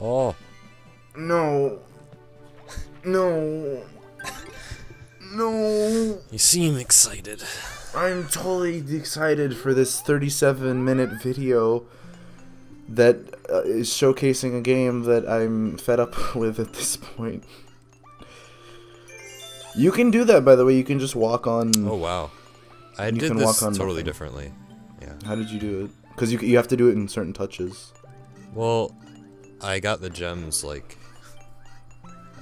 Oh. No. No. No. You seem excited. I'm totally excited for this 37-minute video that is showcasing a game that I'm fed up with at this point. You can do that, by the way. You can just walk on... Oh, wow. I did this totally differently. Yeah. How did you do it? Because you have to do it in certain touches. Well, I got the gems, like...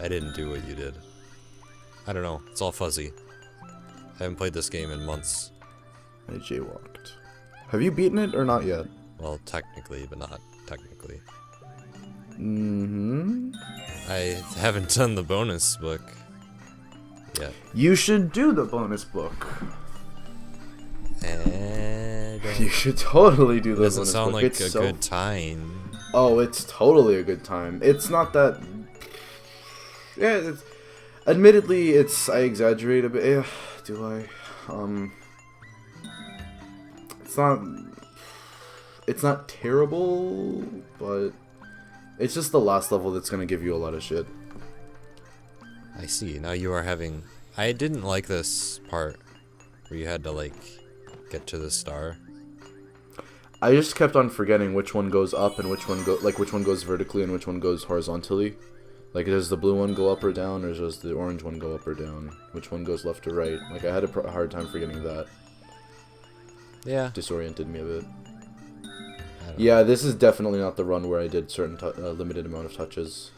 I didn't do what you did. I don't know. It's all fuzzy. I haven't played this game in months. I jaywalked. Have you beaten it or not yet? Well, technically, but not technically. Mm-hmm. I haven't done the bonus book yet. You should do the bonus book. You should totally do the bonus book. Doesn't sound like a good time. Oh, it's totally a good time. It's not that... Yeah, it's... Admittedly, I exaggerate a bit. Yeah, do I? It's not terrible, but it's just the last level that's gonna give you a lot of shit. I see. Now you are having... I didn't like this part where you had to, like, get to the star. I just kept on forgetting which one goes up and which one which one goes vertically and which one goes horizontally. Like, does the blue one go up or down, or does the orange one go up or down? Which one goes left or right? Like, I had a hard time forgetting that. Yeah. Disoriented me a bit. Yeah, this is definitely not the run where I did certain limited amount of touches.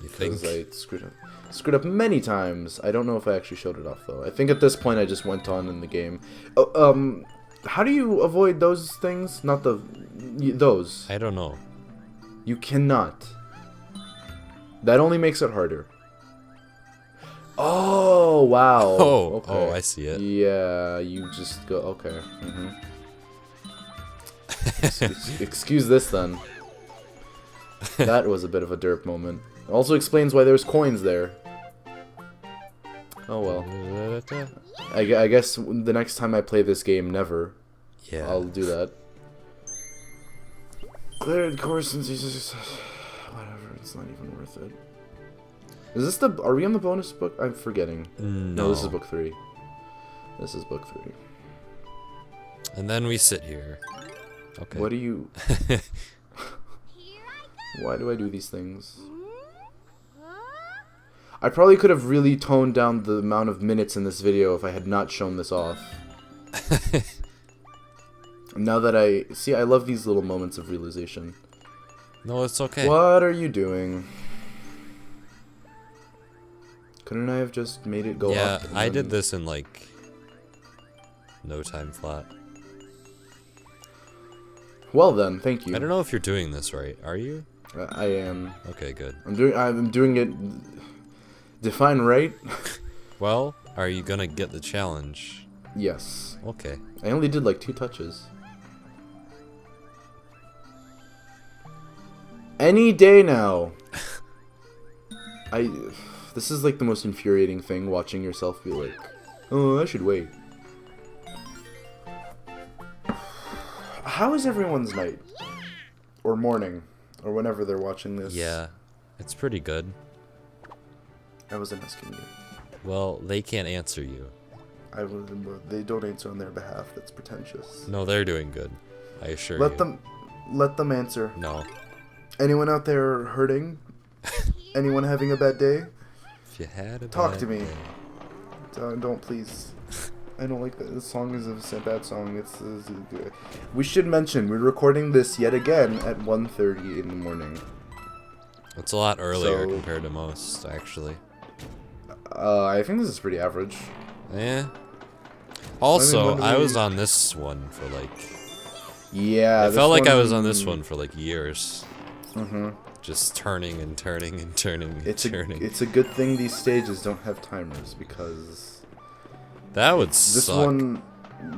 You think? Because I screwed up many times. I don't know if I actually showed it off, though. I think at this point I just went on in the game. Oh, how do you avoid those things? Not those. I don't know. You cannot. That only makes it harder. Oh, wow. Oh, okay. Oh, I see it. Yeah, you just go... Okay. Excuse this, then. That was a bit of a derp moment. Also explains why there's coins there. Oh, well. I guess the next time I play this game, never. Yeah. I'll do that. Cleared course and... Whatever, it's not even worth it. Is this the... Are we on the bonus book? I'm forgetting. No, this is book 3. This is book 3. And then we sit here. Okay. What do you... Why do I do these things? I probably could have really toned down the amount of minutes in this video if I had not shown this off. Now that I... See, I love these little moments of realization. No, it's okay. What are you doing? Couldn't I have just made it go up? Yeah, I did this in, like, no time flat. Well then, thank you. I don't know if you're doing this right. Are you? I am. Okay, good. I'm doing it... Define right? Well, are you gonna get the challenge? Yes. Okay. I only did like 2 touches. Any day now. This is like the most infuriating thing, watching yourself be like, oh, I should wait. How is everyone's night? Or morning? Or whenever they're watching this? Yeah, it's pretty good. I wasn't asking you. Well, they can't answer you. They don't answer on their behalf. That's pretentious. No, they're doing good. I assure you. Let them answer. No. Anyone out there hurting? Anyone having a bad day? If you had a Talk bad to me. day. Don't please. I don't like that. This song is a bad song. We should mention we're recording this yet again at 1:30 in the morning. It's a lot earlier compared to most, actually. I think this is pretty average. Yeah. Also, I was on this one for like... Yeah. It felt like I was on this one for like years. Mm-hmm. Just turning and turning and turning and turning. It's a good thing these stages don't have timers, because... That would This suck. one...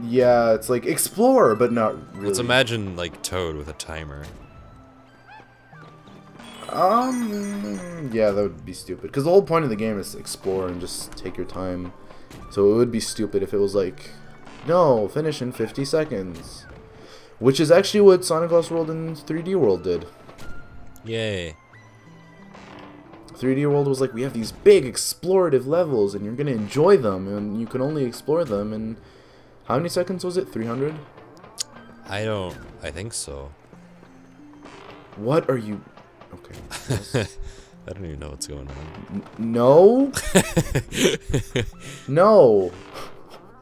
Yeah, it's like explore, but not really. Let's imagine like Toad with a timer. Yeah, that would be stupid. Because the whole point of the game is to explore and just take your time. So it would be stupid if it was like, no, finish in 50 seconds. Which is actually what Sonic Lost World and 3D World did. Yay. 3D World was like, we have these big explorative levels, and you're gonna enjoy them, and you can only explore them in... How many seconds was it? 300? I think so. What are you... Okay. Yes. I don't even know what's going on. No? No.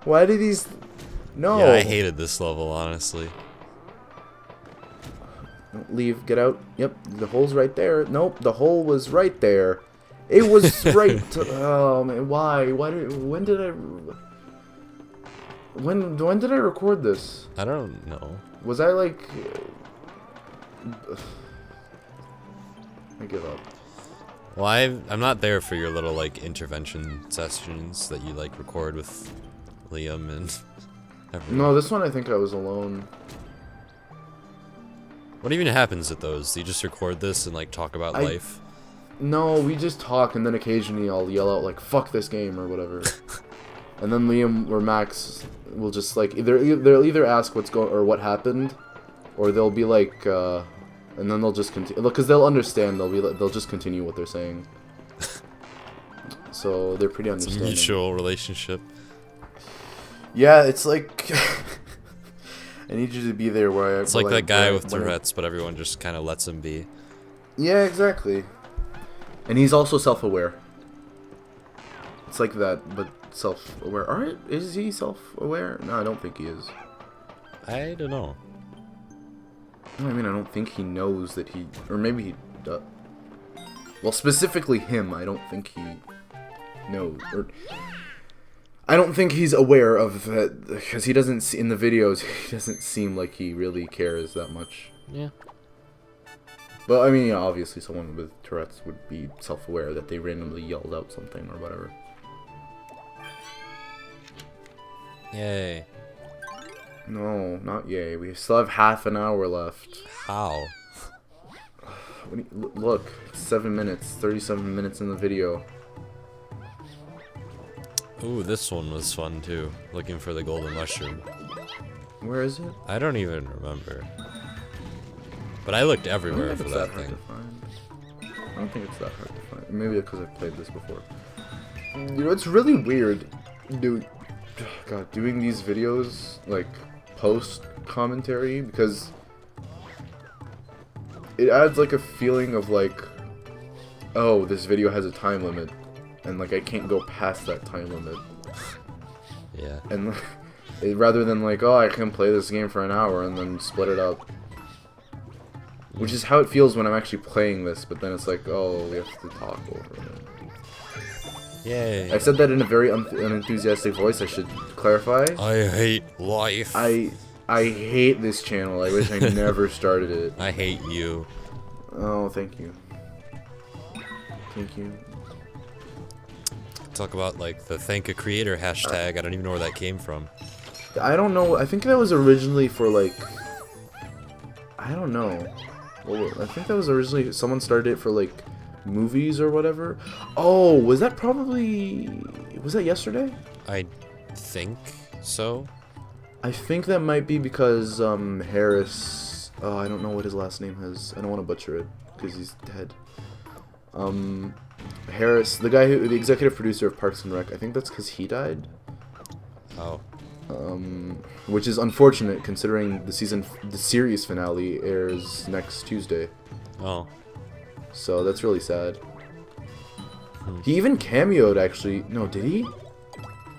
Why did these... No. Yeah, I hated this level, honestly. Don't leave. Get out. Yep. The hole's right there. Nope. The hole was right there. It was right. Oh man. Why? When did I? When did I record this? I don't know. Was I like? I give up. Well, I'm not there for your little like intervention sessions that you like record with Liam and everyone. No, this one I think I was alone. What even happens at those? Do you just record this and like talk about life? No, we just talk, and then occasionally I'll yell out like "fuck this game" or whatever. And then Liam or Max will just like they'll either ask what's going or what happened, or they'll be like, and then they'll just continue because they'll understand. They'll just continue what they're saying. So they're pretty understanding. It's a mutual relationship. Yeah, it's like I need you to be there where I. It's like that guy with Tourette's, but everyone just kind of lets him be. Yeah, exactly. And he's also self-aware. It's like that, but self-aware. Is he self-aware? No, I don't think he is. I don't know. I mean, I don't think he knows that he... Or maybe he does. Well, specifically him, I don't think he knows. Or I don't think he's aware of that, because he doesn't... In the videos, he doesn't seem like he really cares that much. Yeah. But, I mean, yeah, obviously someone with Tourette's would be self-aware that they randomly yelled out something or whatever. Yay. No, not yay. We still have half an hour left. How? Look, it's 7 minutes, 37 minutes in the video. Ooh, this one was fun too. Looking for the golden mushroom. Where is it? I don't even remember. But I looked everywhere for that thing. I don't think it's that hard to find. Maybe because I've played this before. You know, it's really weird, dude. God, doing these videos, like, post-commentary, because it adds, like, a feeling of, like, oh, this video has a time limit, and, like, I can't go past that time limit. Yeah. And rather than, like, oh, I can play this game for an hour and then split it up. Which is how it feels when I'm actually playing this, but then it's like, oh, we have to talk over it. Yay. I said that in a very unenthusiastic voice, I should clarify. I hate life. I hate this channel. I wish I never started it. I hate you. Oh, thank you. Thank you. Talk about, like, the thank a creator hashtag. I don't even know where that came from. I don't know. I think that was originally for, like... I don't know. Well, I think that was originally... Someone started it for, like, movies or whatever. Oh, was that probably... Was that yesterday? I think so. I think that might be because, Harris... Oh, I don't know what his last name is. I don't want to butcher it, because he's dead. Harris, the executive producer of Parks and Rec, I think that's because he died. Oh. Which is unfortunate considering the series finale airs next Tuesday. Oh. So that's really sad. He even cameoed, actually. No, did he?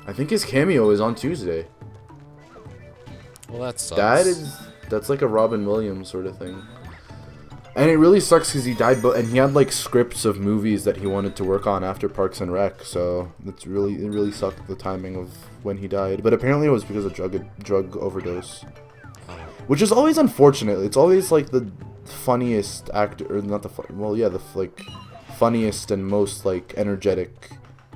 I think his cameo is on Tuesday. Well, that sucks. That's like a Robin Williams sort of thing. And it really sucks because he died, and he had like scripts of movies that he wanted to work on after Parks and Rec. So it really sucked, the timing of when he died. But apparently it was because of drug overdose, which is always unfortunate. It's always like the funniest actor, or not the the funniest and most like energetic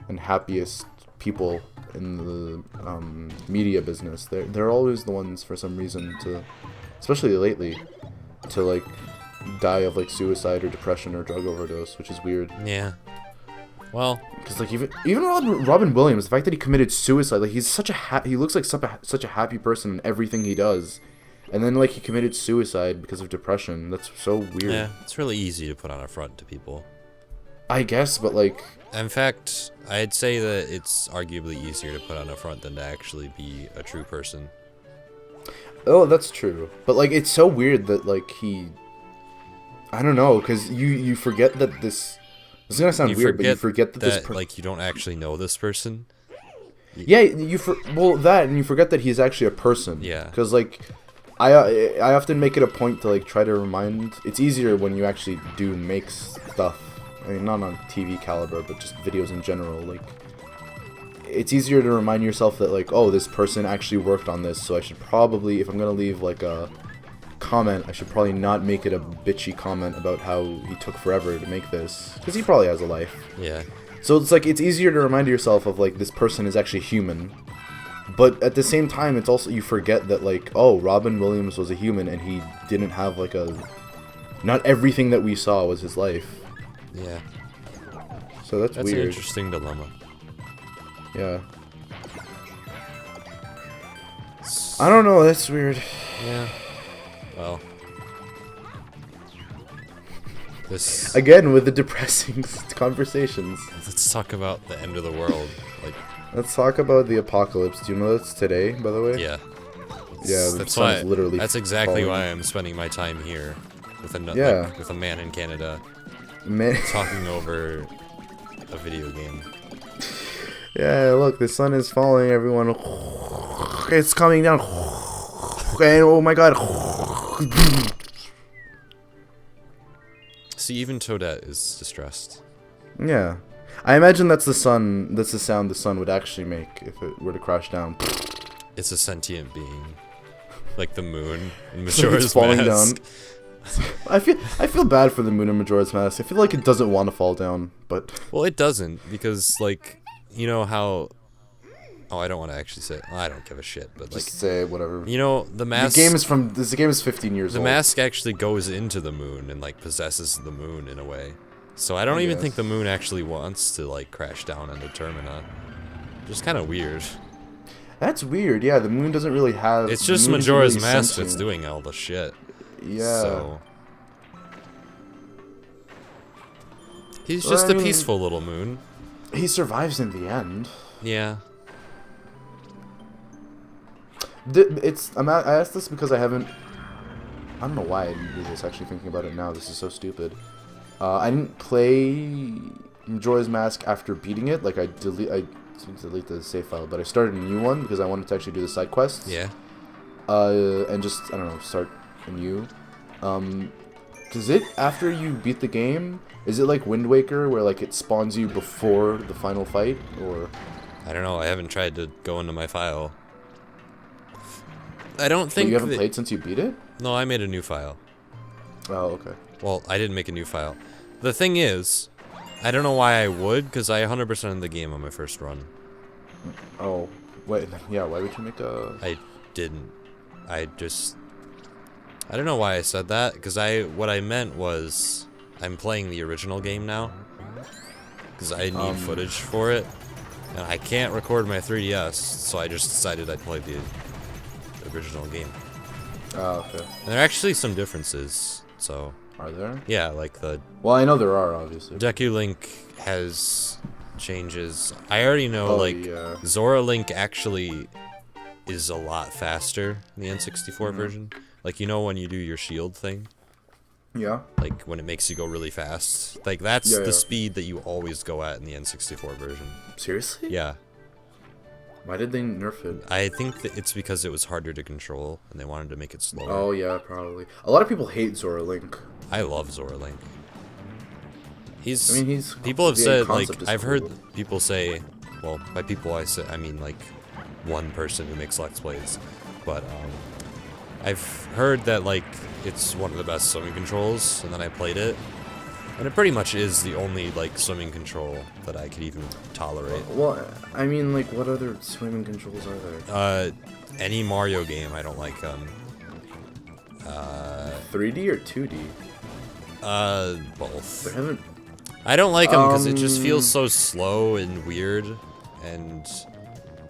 and happiest people in the media business. They're always the ones for some reason to, especially lately, to like die of like suicide or depression or drug overdose, which is weird. Yeah. Well, because like even Robin Williams, the fact that he committed suicide, like he's such a he looks like such a happy person in everything he does, And then, like, he committed suicide because of depression. That's so weird. Yeah, it's really easy to put on a front to people. I guess, but, like... In fact, I'd say that it's arguably easier to put on a front than to actually be a true person. Oh, that's true. But, like, it's so weird that, like, he... I don't know, because you forget that this... This is gonna sound weird, but you forget that this... like, you don't actually know this person. Yeah, well, that, and you forget that he's actually a person. Yeah. Because, like, I often make it a point to, like, try to remind... It's easier when you actually do make stuff. I mean, not on TV caliber, but just videos in general. Like, it's easier to remind yourself that, like, oh, this person actually worked on this, so I should probably, if I'm gonna leave, like, a comment, I should probably not make it a bitchy comment about how he took forever to make this. Because he probably has a life. Yeah. So it's, like, it's easier to remind yourself of, like, this person is actually human. But at the same time, it's also, you forget that, like, oh, Robin Williams was a human, and he didn't have, like, a... Not everything that we saw was his life. Yeah. So that's weird. That's an interesting dilemma. Yeah. I don't know, that's weird. Yeah. Well. This... Again, with the depressing conversations. Let's talk about the end of the world. Like, let's talk about the apocalypse. Do you know that's today, by the way? Yeah. Yeah, that's why. Literally that's exactly falling. why I'm spending my time here with a like, with a man in Canada, talking over a video game. Yeah, look, the sun is falling. Everyone, it's coming down. And oh my god. See, even Toadette is distressed. Yeah. I imagine that's the sun. That's the sound the sun would actually make if it were to crash down. It's a sentient being, like the moon in Majora's falling Mask. Down. I feel bad for the moon in Majora's Mask. I feel like it doesn't want to fall down, but well, it doesn't because, like, you know how. Oh, I don't want to actually say. Well, I don't give a shit, but like, just say whatever. You know, the mask. The game is 15 years old. The mask actually goes into the moon and like possesses the moon in a way. So I don't even think the moon actually wants to like crash down into Termina. Just kind of weird. That's weird. Yeah, the moon doesn't really have. It's just Majora's Mask that's doing all the shit. Yeah. So he's just a peaceful little moon. He survives in the end. Yeah. I asked this because I haven't. I don't know why I didn't do this. Actually, thinking about it now, this is so stupid. I didn't play Majora's Mask after beating it. Like I delete the save file, but I started a new one because I wanted to actually do the side quests. Yeah. And just I don't know, start anew. Does it after you beat the game? Is it like Wind Waker where like it spawns you before the final fight, or? I don't know. I haven't tried to go into my file. I don't think you haven't played since you beat it? No, I made a new file. Oh, okay. Well, I didn't make a new file. The thing is, I don't know why I would, because I 100%ed the game on my first run. Oh, wait, yeah, why would you make a... I didn't. I don't know why I said that, because what I meant was, I'm playing the original game now, because I need footage for it, and I can't record my 3DS, so I just decided I'd play the original game. Oh, okay. And there are actually some differences, so... Are there? Yeah, like the... Well, I know there are, obviously. Deku Link has changes. I already know, Zora Link actually is a lot faster in the N64 version. Like, you know when you do your shield thing? Yeah. Like, when it makes you go really fast. Like, that's the speed that you always go at in the N64 version. Seriously? Yeah. Why did they nerf it? I think that it's because it was harder to control, and they wanted to make it slower. Oh, yeah, probably. A lot of people hate Zora Link. I love Zora Link. He's... People have said, like, I've heard people say... Well, by people I mean, like, one person who makes Let's Plays. But, I've heard that, like, it's one of the best swimming controls, and then I played it. And it pretty much is the only, like, swimming control that I could even tolerate. Well, I mean, like, what other swimming controls are there? Any Mario game, I don't like, 3D or 2D? Both. They haven't... I don't like them because it just feels so slow and weird, and...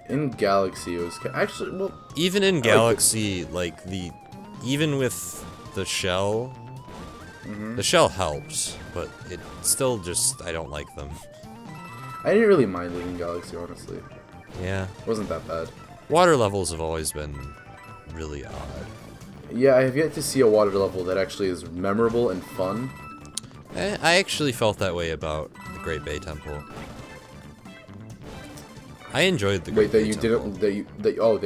In Galaxy, it was... Actually, well... Even in Galaxy, like, even with the shell, the shell helps, but it still just, I don't like them. I didn't really mind Living Galaxy, honestly. Yeah. It wasn't that bad. Water levels have always been really odd. Yeah, I have yet to see a water level that actually is memorable and fun. I actually felt that way about the Great Bay Temple. I enjoyed the Great Bay Temple. That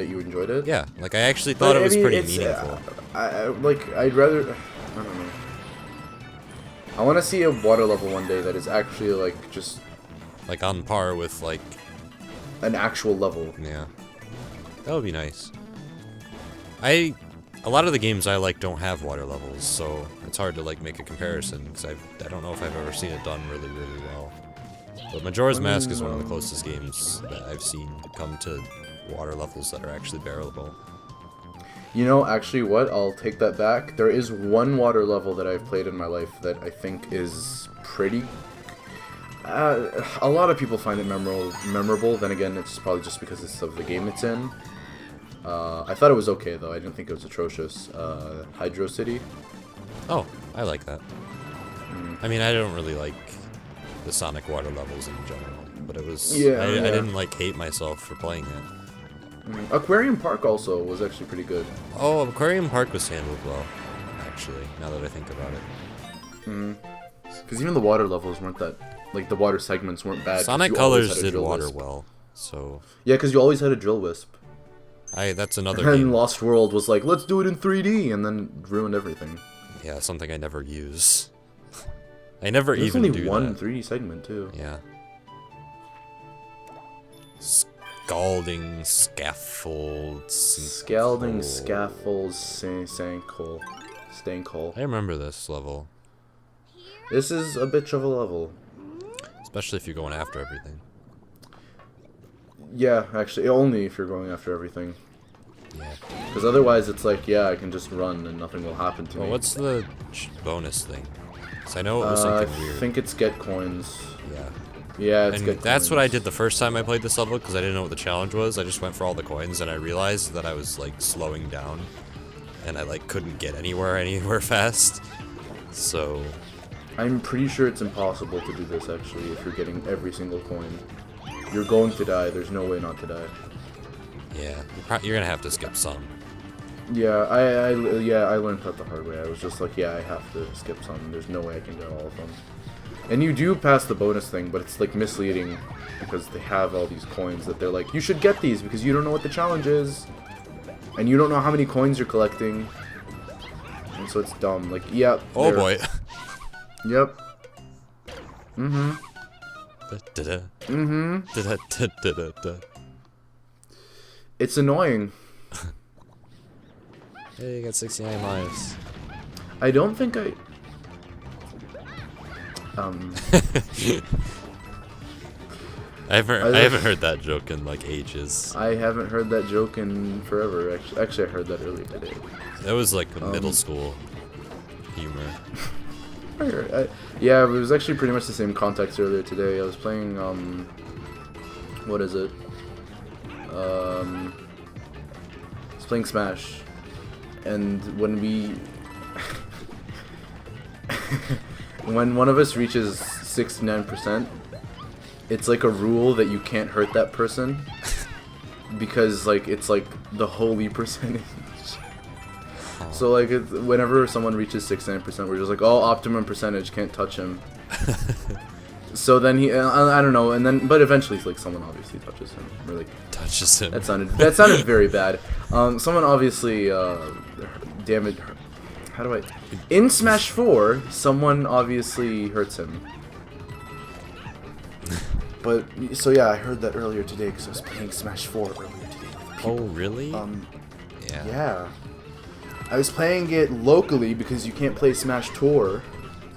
you enjoyed it? Yeah, like I actually thought it was pretty meaningful. I'd rather, I don't know. I want to see a water level one day that is actually like just like on par with like an actual level. Yeah, that would be nice. A lot of the games I like don't have water levels, so it's hard to like make a comparison because I don't know if I've ever seen it done really well. But Majora's Mask is one of the closest games that I've seen come to water levels that are actually bearable. You know, actually, what? I'll take that back. There is one water level that I've played in my life that I think is pretty. A lot of people find it memorable. Then again, it's probably just because it's of the game it's in. I thought it was okay though. I didn't think it was atrocious. Hydro City. Oh, I like that. I mean, I don't really like the Sonic water levels in general, but it was. Yeah, I didn't like hate myself for playing it. Aquarium Park also was actually pretty good. Oh, Aquarium Park was handled well, actually. Now that I think about it. Because even the water levels weren't that. Like the water segments weren't bad. Sonic Colors did water well, so. Yeah, because you always had a drill wisp. That's another and game. Lost World was like, let's do it in 3D, and then ruined everything. Yeah, something I never use. I never There's even only do one that. 3D segment too. Yeah. Scalding scaffolds. Scalding scaffolds, Stankhole. I remember this level. This is a bitch of a level. Especially if you're going after everything. Yeah, actually, only if you're going after everything. Yeah. Because otherwise it's like, yeah, I can just run and nothing will happen to me. Well, what's the bonus thing? Because I know it was something weird. I think it's get coins. Yeah. Yeah, it's get that's coins. what I did the first time I played this level, because I didn't know what the challenge was. I just went for all the coins, and I realized that I was, like, slowing down. And I, like, couldn't get anywhere fast. So... I'm pretty sure it's impossible to do this, actually, if you're getting every single coin. You're going to die. There's no way not to die. Yeah, you're gonna have to skip some. Yeah, I learned that the hard way. I was just like, yeah, I have to skip some. There's no way I can get all of them. And you do pass the bonus thing, but it's like misleading because they have all these coins that they're like, you should get these because you don't know what the challenge is, and you don't know how many coins you're collecting, and so it's dumb. Like, yeah. Oh boy. Yep. It's annoying. Hey, you got 69 lives. I don't think I haven't heard that joke in like ages. I haven't heard that joke in forever. Actually, I heard that earlier today. That was like middle school humor. Yeah, it was actually pretty much the same context earlier today. I was playing, what is it? I was playing Smash, and when when one of us reaches 69%, it's like a rule that you can't hurt that person, because like it's like the holy percentage. So like whenever someone reaches 69%, we're just like, oh, optimum percentage, can't touch him. So then he, I don't know, and then but eventually like someone obviously touches him, or like touches him. That sounded very bad. Someone obviously damaged. How do I? In Smash 4, someone obviously hurts him. But so yeah, I heard that earlier today because I was playing Smash 4 earlier today. Oh really? Yeah. Yeah. I was playing it locally because you can't play Smash Tour.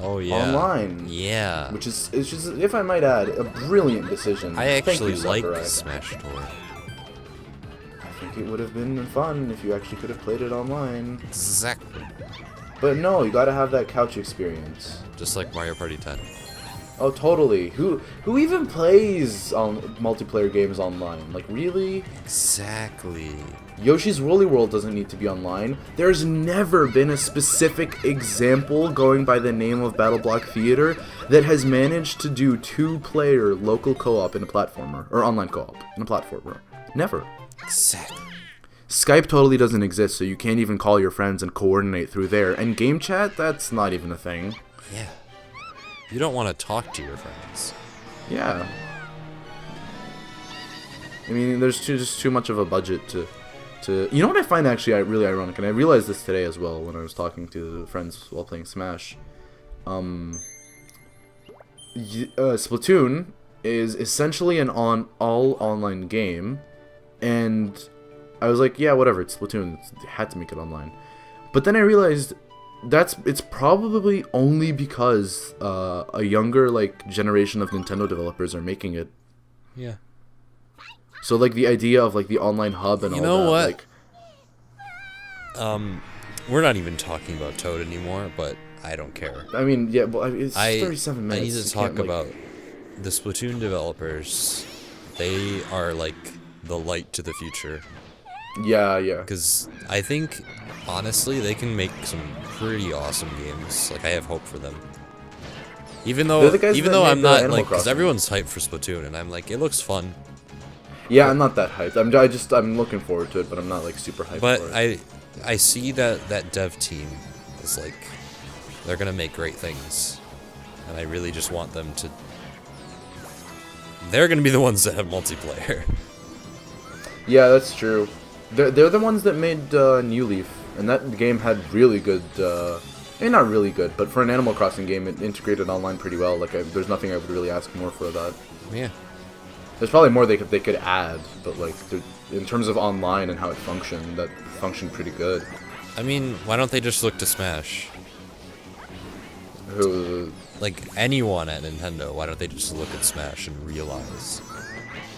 Oh yeah. Online. Yeah. Which is, it's just, if I might add, a brilliant decision. I actually like Sakurai. Smash Tour. I think it would have been fun if you actually could have played it online. Exactly. But no, you gotta have that couch experience. Just like Mario Party 10. Oh, totally. Who even plays multiplayer games online? Like, really? Exactly. Yoshi's Woolly World doesn't need to be online. There's never been a specific example going by the name of Battle Block Theater that has managed to do 2-player local co-op in a platformer, or online co-op in a platformer. Never. Exactly. Skype totally doesn't exist, so you can't even call your friends and coordinate through there. And game chat, that's not even a thing. Yeah. You don't want to talk to your friends. Yeah. I mean, there's just too much of a budget to... You know what I find actually really ironic, and I realized this today as well when I was talking to friends while playing Smash. Splatoon is essentially an all online game, and I was like, yeah, whatever, it's Splatoon, it had to make it online. But then I realized it's probably only because a younger generation of Nintendo developers are making it. Yeah. So like the idea of like the online hub and all that. You know what? We're not even talking about Toad anymore, but I don't care. I mean, yeah, but it's 37 minutes. I need to talk about the Splatoon developers. They are like the light to the future. Yeah, yeah. Because I think, honestly, they can make some pretty awesome games. Like, I have hope for them. Even though I'm not, like, because everyone's hyped for Splatoon, and I'm like, it looks fun. Yeah, I'm not that hyped. I'm looking forward to it, but I'm not like super hyped for it. But I see that dev team is like, they're gonna make great things, and I really just want them to. They're gonna be the ones that have multiplayer. Yeah, that's true. They're the ones that made New Leaf, and that game had really good. Not really good, but for an Animal Crossing game, it integrated online pretty well. Like, there's nothing I would really ask more for that. Yeah. There's probably more they could add, but like in terms of online and how it functioned, that functioned pretty good. I mean, why don't they just look to Smash? Like anyone at Nintendo, why don't they just look at Smash and realize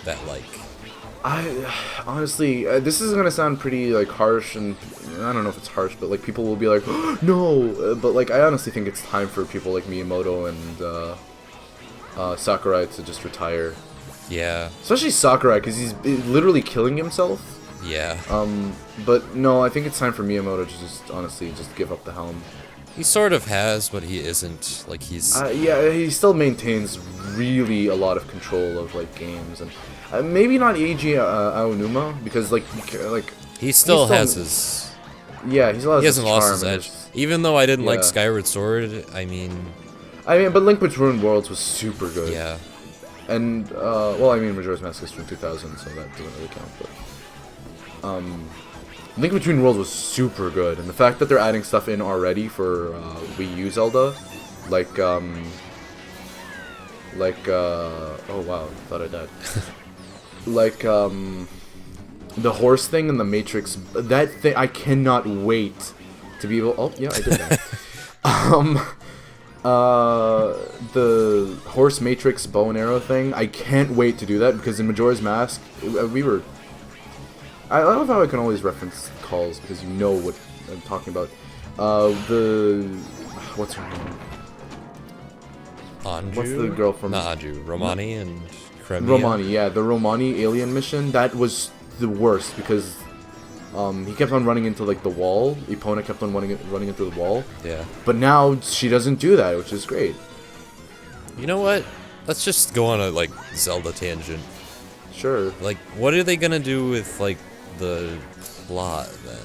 that like? I honestly, this is gonna sound pretty like harsh, and I don't know if it's harsh, but like people will be like, oh, no, but like I honestly think it's time for people like Miyamoto and Sakurai to just retire. Yeah. Especially Sakurai, because he's literally killing himself. Yeah. But no, I think it's time for Miyamoto to just honestly just give up the helm. He sort of has, but he isn't. Like he's. Yeah, he still maintains really a lot of control of like games, and maybe not Eiji Aonuma, because like he still has his. Yeah, he still has. He hasn't lost his charm, edge. Even though I didn't like Skyward Sword, I mean. But Link Between Worlds was super good. Yeah. And, well, I mean, Majora's Mask is from 2000, so that doesn't really count, but... Link Between Worlds was super good, and the fact that they're adding stuff in already for, Wii U Zelda, like, oh wow, thought I died. Like, the horse thing in the Matrix, that thing, I cannot wait to be able... Oh, yeah, I did that. The horse matrix bow and arrow thing, I can't wait to do that, because in Majora's Mask, I love how I can always reference calls, because you know what I'm talking about. What's her name? Anju? What's the girl from... Not Anju, Romani and Cremia? Romani, yeah, the Romani alien mission, that was the worst, because... he kept on running into like the wall. Epona kept on running into the wall. Yeah. But now she doesn't do that, which is great. You know what? Let's just go on a like Zelda tangent. Sure. Like, what are they gonna do with like the plot then?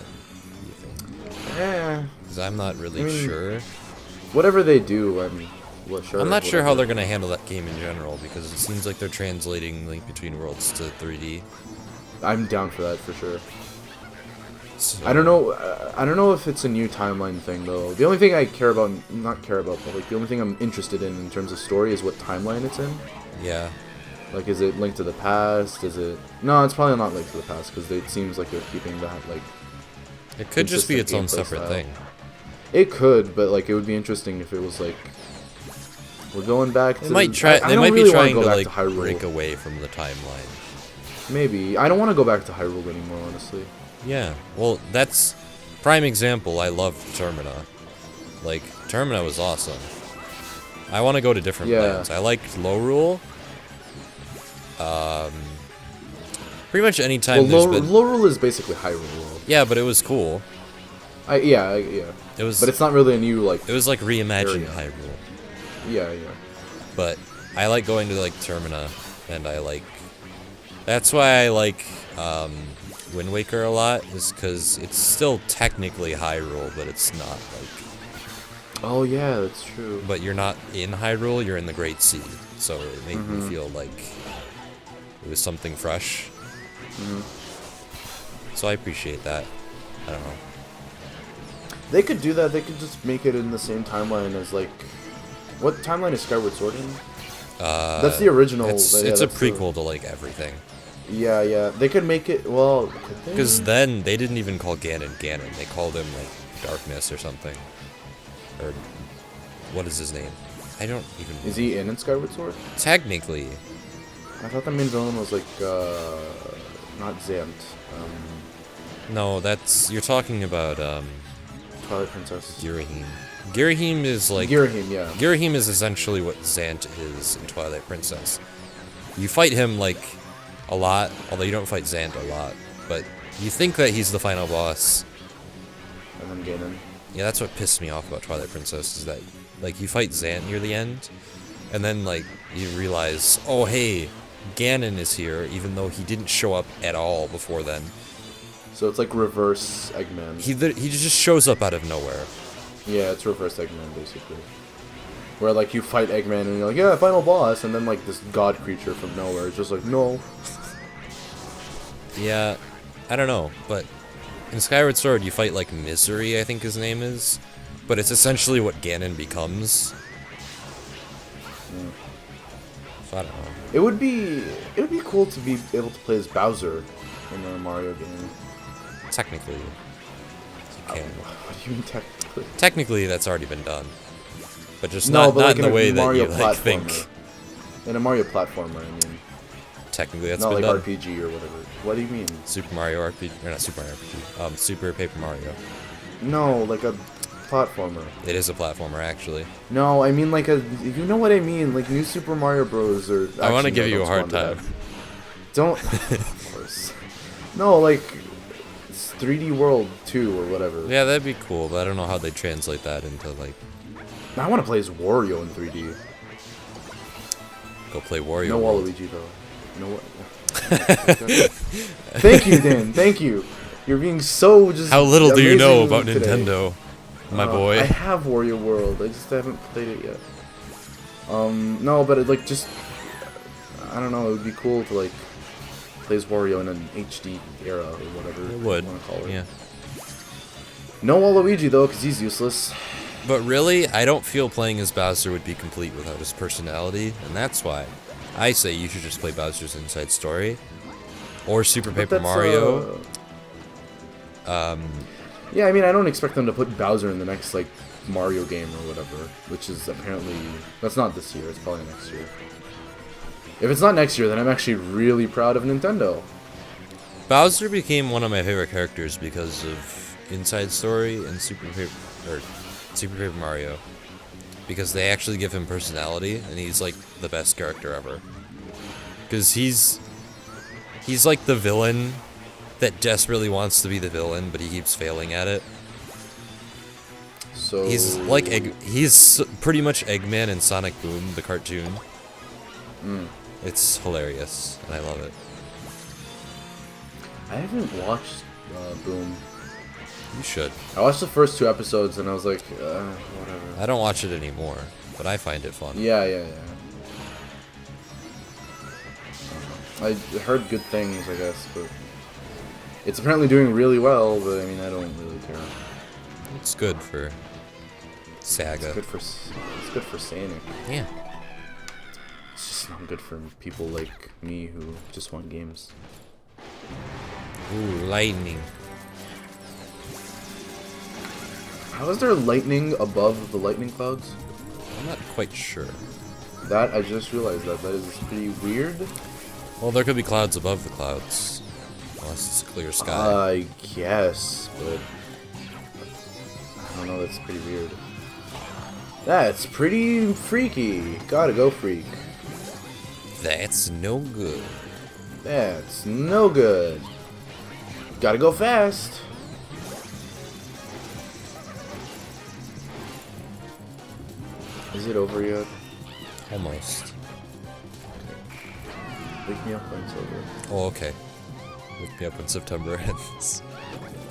You think? Yeah. Because I'm not really sure. Whatever they do, sure. I'm not sure how they're gonna handle that game in general, because it seems like they're translating Link Between Worlds to 3D. I'm down for that for sure. So. I don't know if it's a new timeline thing though. The only thing I care about, but like the only thing I'm interested in terms of story is what timeline it's in. Yeah. Like, is it Link to the Past? Is it? No, it's probably not Link to the Past, because it seems like they're keeping that like. It could just be its own separate thing. It could, but like it would be interesting if it was like. We're going back to. They might try. They might be trying to like break away from the timeline. Maybe. I don't want to go back to Hyrule anymore, honestly. Yeah, well, that's prime example. I love Termina. Like, Termina was awesome. I want to go to different lands. I liked low rule. Pretty much any time low rule is basically high rule. Yeah, but it was cool. Yeah. It was, but it's not really a new like. It was like reimagined area. high rule. Yeah. But I like going to like Termina, and I like. That's why I like Wind Waker a lot, is because it's still technically Hyrule, but it's not like. Oh yeah, that's true. But you're not in Hyrule; you're in the Great Sea, so it made me feel like it was something fresh. So I appreciate that. I don't know. They could do that. They could just make it in the same timeline as like. What timeline is Skyward Sword in? That's the original. It's a prequel to like everything. Yeah. They could make it. Well, could they? Because then they didn't even call Ganon Ganon. They called him like Darkness or something. Or what is his name? I don't even. Is he in Skyward Sword? Technically. I thought the main villain was like not Zant. No, you're talking about Twilight Princess. Girahim. Girahim is like Girahim, yeah. Girahim is essentially what Zant is in Twilight Princess. You fight him like a lot, although you don't fight Zant a lot. But you think that he's the final boss. And then Ganon. Yeah, that's what pissed me off about Twilight Princess, is that like you fight Zant near the end, and then like you realize, oh hey, Ganon is here, even though he didn't show up at all before then. So it's like reverse Eggman. He just shows up out of nowhere. Yeah, it's reverse Eggman basically. Where like you fight Eggman and you're like, yeah, final boss, and then like this god creature from nowhere is just like, no. Yeah, I don't know, but in Skyward Sword you fight like Misery, I think his name is, but it's essentially what Ganon becomes. So I don't know. It would be cool to be able to play as Bowser in a Mario game. Technically, you can. What do you mean technically? Technically, that's already been done, but just not like in the way that Mario you like think. In a Mario platformer, I mean. Technically, that's not been like done. RPG or whatever. What do you mean? Super Mario RPG, or not Super Mario RPG. Super Paper Mario. No, like a platformer. It is a platformer, actually. No, I mean like you know what I mean? Like New Super Mario Bros. Or I want to give you a hard time. Don't. Of course. No, like it's 3D World 2 or whatever. Yeah, that'd be cool, but I don't know how they translate that into like. I want to play as Wario in 3D. Go play Wario. No World. Waluigi though. No. Thank you, Dan. Thank you. You're being so just. How little do you know amazing about today. Nintendo, my boy? I have Wario World. I just haven't played it yet. No, but it like just. I don't know. It would be cool to like play as Wario in an HD era or whatever It would. you want to call it. Yeah. No Waluigi though, because he's useless. But really, I don't feel playing as Bowser would be complete without his personality, and that's why I say you should just play Bowser's Inside Story or Super Paper Mario. Yeah, I mean, I don't expect them to put Bowser in the next like Mario game or whatever, which is apparently that's not this year. It's probably next year. If it's not next year, then I'm actually really proud of Nintendo. Bowser became one of my favorite characters because of Inside Story and Super Paper Mario, because they actually give him personality, and he's like the best character ever. Because he's like the villain that desperately wants to be the villain, but he keeps failing at it. So He's like he's pretty much Eggman in Sonic Boom, the cartoon. It's hilarious, and I love it. I haven't watched Boom. You should. I watched the first 2 episodes and I was like, whatever. I don't watch it anymore, but I find it fun. Yeah. I heard good things, I guess, but it's apparently doing really well. But I mean, I don't really care. It's good for Saga. It's good for Sonic. Yeah. It's just not good for people like me who just want games. Ooh, lightning. How is there lightning above the lightning clouds? I'm not quite sure. That, I just realized that is pretty weird. Well, there could be clouds above the clouds. Unless it's a clear sky. I guess, but I don't know, that's pretty weird. That's pretty freaky. Gotta go, freak. That's no good. That's no good. Gotta go fast. Is it over yet? Almost. Wake me up when it's over. Oh, okay. Wake me up when September ends.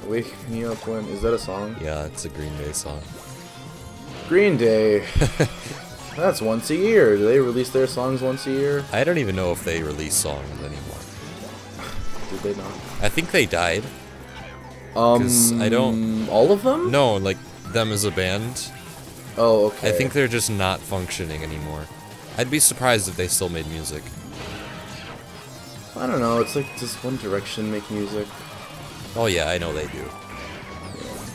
Wake me up when... Is that a song? Yeah, it's a Green Day song. Green Day. That's once a year. Do they release their songs once a year? I don't even know if they release songs anymore. Did they not? I think they died. 'Cause I don't... All of them? No, like, them as a band. Oh, okay. I think they're just not functioning anymore. I'd be surprised if they still made music. I don't know. It's like, does One Direction make music? Oh yeah, I know they do.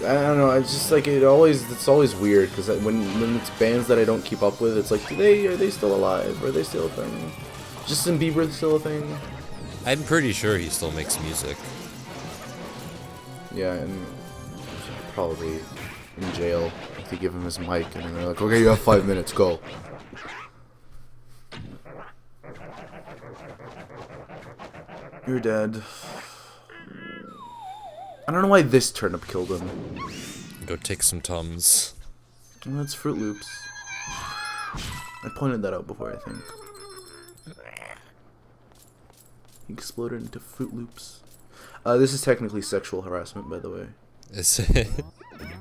I don't know. It's just like it's always weird because when it's bands that I don't keep up with, it's like, are they still alive? Are they still a thing? Justin Bieber's still a thing? I'm pretty sure he still makes music. Yeah, and probably in jail if they give him his mic and then they're like, okay, you have 5 minutes, go. You're dead. I don't know why this turnip killed him. Go take some Tums. Well, that's Fruit Loops. I pointed that out before, I think. He exploded into Fruit Loops. This is technically sexual harassment, by the way. Is it?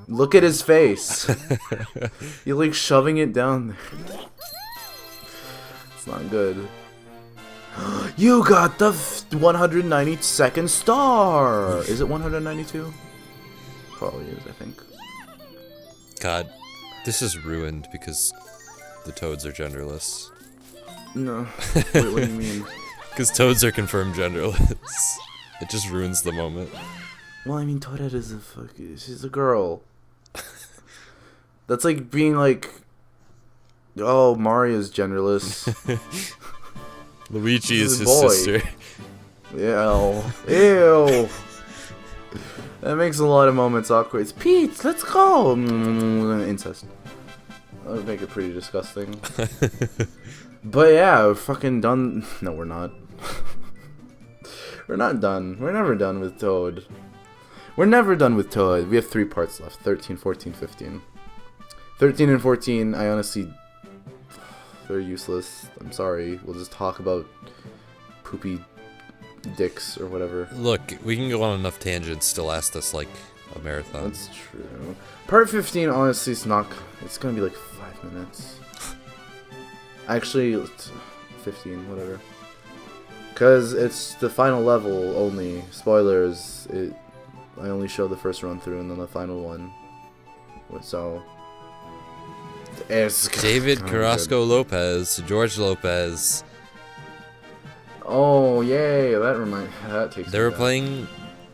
Look at his face. You're like shoving it down there. It's not good. You got the 192nd star! Is it 192? Probably is, I think. God, this is ruined because the toads are genderless. No. Wait, what do you mean? Because toads are confirmed genderless. It just ruins the moment. Well, I mean, Toadette is she's a girl. That's like being like, oh, Mario's genderless. Luigi is his boy. sister. Ew. Ew. That makes a lot of moments awkward. It's Pete, let's go! Incest. That would make it pretty disgusting. But yeah, we're fucking done. No, we're not. We're not done. We're never done with Toad. We're never done with Toad. We have 3 parts left. 13, 14, 15. 13 and 14, I honestly... They're useless. I'm sorry. We'll just talk about poopy dicks or whatever. Look, we can go on enough tangents to last us like a marathon. That's true. Part 15, honestly, it's not... It's gonna be like 5 minutes. Actually, it's 15, whatever. Because it's the final level only. Spoilers, I only show the first run through and then the final one. So... It's David Carrasco Lopez, George Lopez. Oh, yay, that takes They were playing,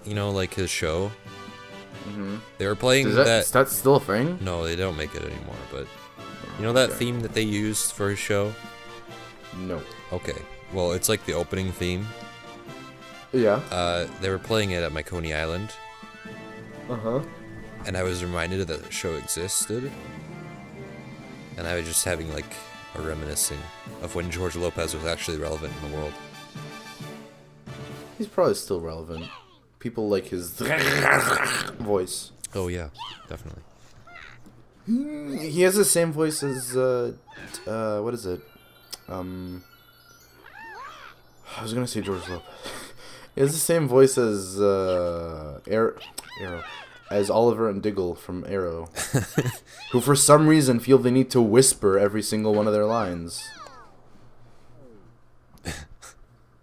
you know, like his show. Mm-hmm. They were playing Is that still a thing? No, they don't make it anymore, but... You know that theme that they used for his show? No. Okay. Well, it's like the opening theme. Yeah. They were playing it at my Coney Island. Uh-huh. And I was reminded that the show existed. And I was just having, like, a reminiscing of when George Lopez was actually relevant in the world. He's probably still relevant. People like his voice. Oh, yeah. Definitely. He has the same voice as, what is it? I was gonna say George Lopez. He has the same voice as, Arrow. As Oliver and Diggle from Arrow. Who for some reason feel the need to whisper every single one of their lines.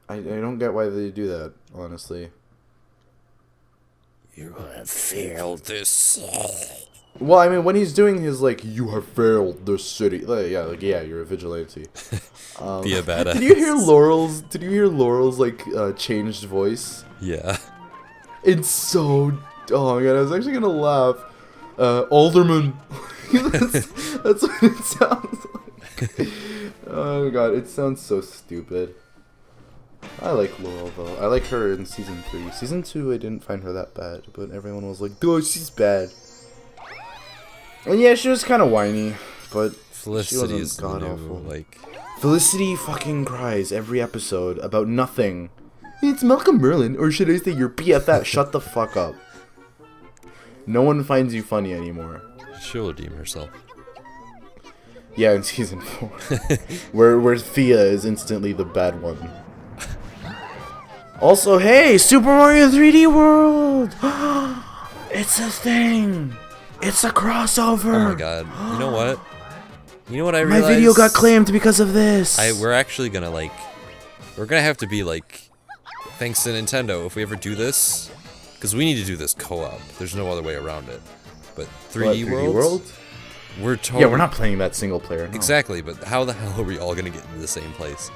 I don't get why they do that, honestly. You have failed this. Well, I mean, when he's doing his, like, you have failed the city. Yeah, you're a vigilante. Be a badass. Did you hear Laurel's, like, changed voice? Yeah. It's so... Oh my god, I was actually gonna laugh. Alderman. that's what it sounds like. Oh my god, it sounds so stupid. I like Laurel, though. I like her in Season 3. Season 2, I didn't find her that bad, but everyone was like, dude, she's bad. And yeah, she was kind of whiny. but she Felicity wasn't is the god new, awful. like... Felicity fucking cries every episode about nothing. It's Malcolm Merlin, or should I say your BFF? Shut the fuck up. No one finds you funny anymore. She'll redeem herself. Yeah, in season 4. where Thea is instantly the bad one. Also, hey, Super Mario 3D World! It's a thing! It's a crossover! Oh my god. You know what? You know what I realized? My video got claimed because of this! We're actually gonna, like... We're gonna have to be, like... Thanks to Nintendo, if we ever do this... Because we need to do this co-op. There's no other way around it. But 3D World? We're totally... Yeah, we're not playing that single player. No. Exactly, but how the hell are we all gonna get into the same place?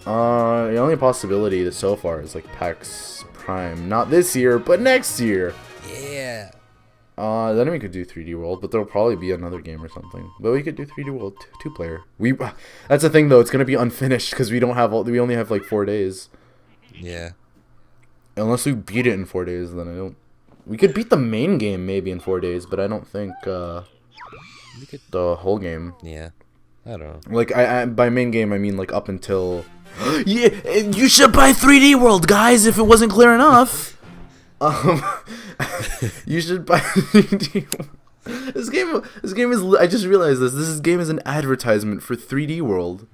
The only possibility that so far is like PAX Prime. Not this year, but next year. Yeah. Then we could do 3D World, but there'll probably be another game or something. But we could do 3D World 2-player. That's the thing though. It's gonna be unfinished because we only have like 4 days. Yeah. Unless we beat it in 4 days, then I don't. We could beat the main game maybe in 4 days, but I don't think the whole game. Yeah. I don't know. Like I by main game I mean like up until. Yeah, you should buy 3D World, guys. If it wasn't clear enough, you should buy 3D World. This game is. I just realized this. This game is an advertisement for 3D World.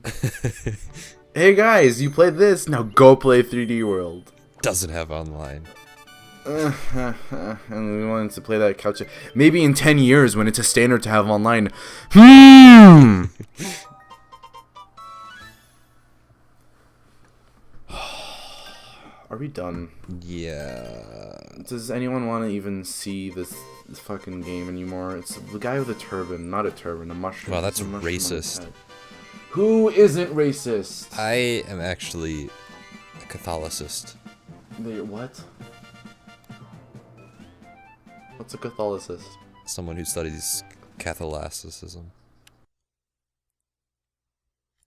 Hey guys, you played this. Now go play 3D World. Doesn't have online. And we wanted to play that couch. Maybe in 10 years when it's a standard to have online. Are we done? Yeah. Does anyone want to even see this fucking game anymore? It's the guy with a turban, not a turban, a mushroom. Wow, that's a mushroom racist. on his head. Who isn't racist? I am actually a Catholicist. What? What's a Catholicist? Someone who studies Catholicism.